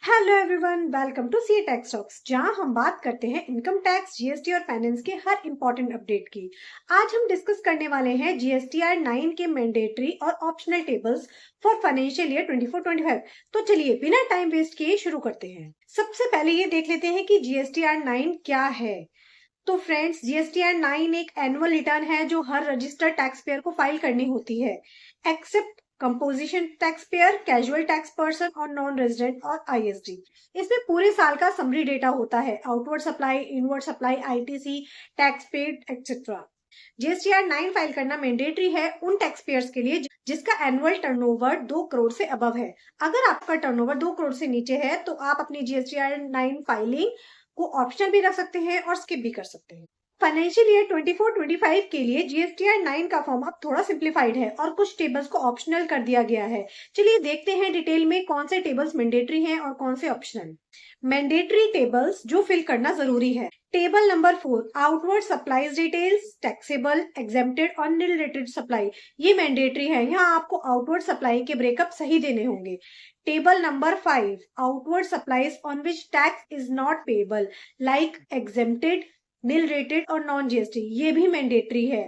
Hello everyone, welcome to C tax talks, जहां हम बात करते हैं इनकम टैक्स, जीएसटी और फाइनेंस के हर इंपॉर्टेंट अपडेट की। आज हम डिस्कस करने वाले हैं जीएसटीआर 9 के मैंडेटरी और optional tables for financial year 24-25। तो चलिए बिना टाइम वेस्ट किए शुरू करते हैं। सबसे पहले ये देख लेते हैं कि जीएसटीआर 9 क्या है। तो फ्रेंड्स, जीएसटीआर 9 एक एनुअल रिटर्न है जो हर रजिस्टर्ड टैक्स पेयर को फाइल करनी होती है, except composition tax payer, casual tax person और नॉन रेजिडेंट और आईएसडी। इसमें पूरे साल का समरी डेटा होता है, outward supply, inward supply, ITC, tax paid etcetera. GSTR 9 file करना मैंडेटरी है उन टैक्स पेयर्स के लिए जिसका एनुअल टर्नओवर 2 करोड़ से अबव है। अगर आपका टर्नओवर 2 करोड़ से नीचे है तो आप अपनी जीएसटीआर 9 फाइलिंग को ऑप्शनल भी रख सकते हैं और स्किप भी कर सकते हैं। फाइनेंशियल ईयर 24-25 के लिए जीएसटीआर 9 का फॉर्म अब थोड़ा सिंप्लीफाइड है और कुछ टेबल्स को ऑप्शनल कर दिया गया है। चलिए देखते हैं डिटेल में कौन से टेबल्स मैंडेटरी हैं और कौन से ऑप्शनल। मैंडेटरी टेबल्स जो फिल करना जरूरी है। Table number 4, outward supplies details, taxable, exempted और नील रेटेड सप्लाई। ये मैंडेटरी है, यहाँ आपको आउटवर्ड सप्लाई के ब्रेकअप सही देने होंगे। Table number 5, outward supplies on which tax is not payable like exempted, nil rated और नॉन जीएसटी, ये भी मैंडेटरी है।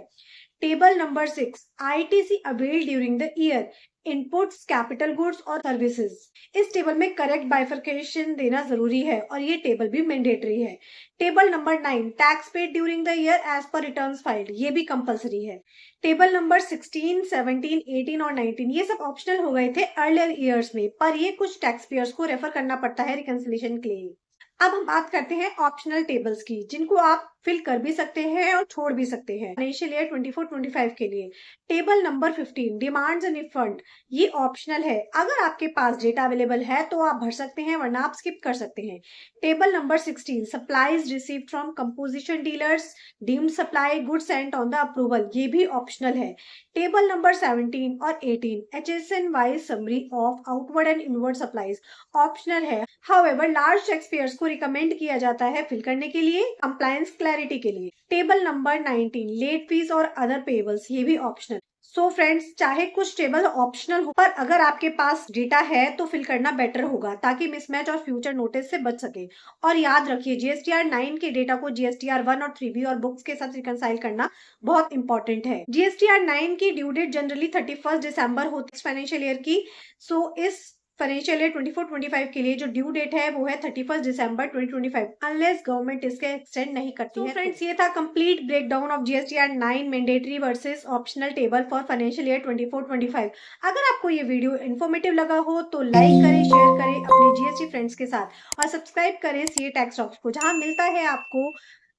Table number 6, ITC avail during the year, inputs, capital goods और सर्विसेज। इस टेबल में करेक्ट बाइफर्केशन देना जरूरी है और ये टेबल भी मैंडेटरी है। Table number 9, tax paid during the year as per returns filed, ये भी कंपलसरी है। टेबल नंबर 16, 17, 18 और 19 ये सब ऑप्शनल हो गए थे अर्लियर ईयर्स में, पर ये कुछ टैक्स पेयर्स को रेफर करना पड़ता है रिकंसिलिएशन के लिए। अब हम बात करते हैं ऑप्शनल टेबल्स की, जिनको आप फिल कर भी सकते हैं और छोड़ भी सकते हैं फाइनेंशियल ईयर 24-25 के लिए। Table number 15, demands and refund, ये ऑप्शनल है। अगर आपके पास डेटा अवेलेबल है तो आप भर सकते हैं, वरना आप स्किप कर सकते हैं। Table number 16, supplies received from composition dealers, deemed supply, goods Saint on the approval, ये भी ऑप्शनल है। टेबल नंबर 17 और 18, HSN wise summary of outward and inward supplies, optional है। हाउएवर लार्ज टैक्स पेयर्स को recommend किया जाता है fill करने के लिए, कंप्लायंस क्लैरिटी के लिए। टेबल नंबर 19, लेट फीस और अदर पेबल्स, ये भी ऑप्शनल। सो फ्रेंड्स, चाहे कुछ टेबल ऑप्शनल हो, पर अगर आपके पास डेटा है तो फिल करना बेटर होगा ताकि मिसमैच और फ्यूचर नोटिस से बच सके। और याद रखिए, जीएसटीआर 9 के डेटा को जीएसटीआर 1 और 3B और बुक्स के साथ रिकंसाइल करना बहुत इंपॉर्टेंट है। जीएसटीआर 9 की ड्यू डेट जनरली 31 दिसंबर होती है फाइनेंशियल ईयर की। सो इस फाइनेंशियल ईयर 24-25 के लिए जो ड्यू डेट है वो है 31 दिसंबर 2025, अनलेस गवर्नमेंट इसके एक्सटेंड नहीं करती है। फ्रेंड्स, ये था complete breakdown of GSTR 9 mandatory versus optional table for financial year 24-25। अगर आपको ये वीडियो इन्फॉर्मेटिव लगा हो तो लाइक करें, शेयर करें अपने जीएसटी फ्रेंड्स के साथ और सब्सक्राइब करें सीए टैक्स टॉक्स को, जहां मिलता है आपको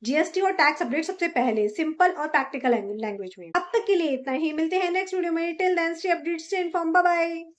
जीएसटी और टैक्स अपडेट सबसे पहले सिंपल और प्रैक्टिकल लैंग्वेज में। अब तक के लिए इतना ही, मिलते हैं नेक्स्ट वीडियो में। Till then stay update, stay inform, bye bye.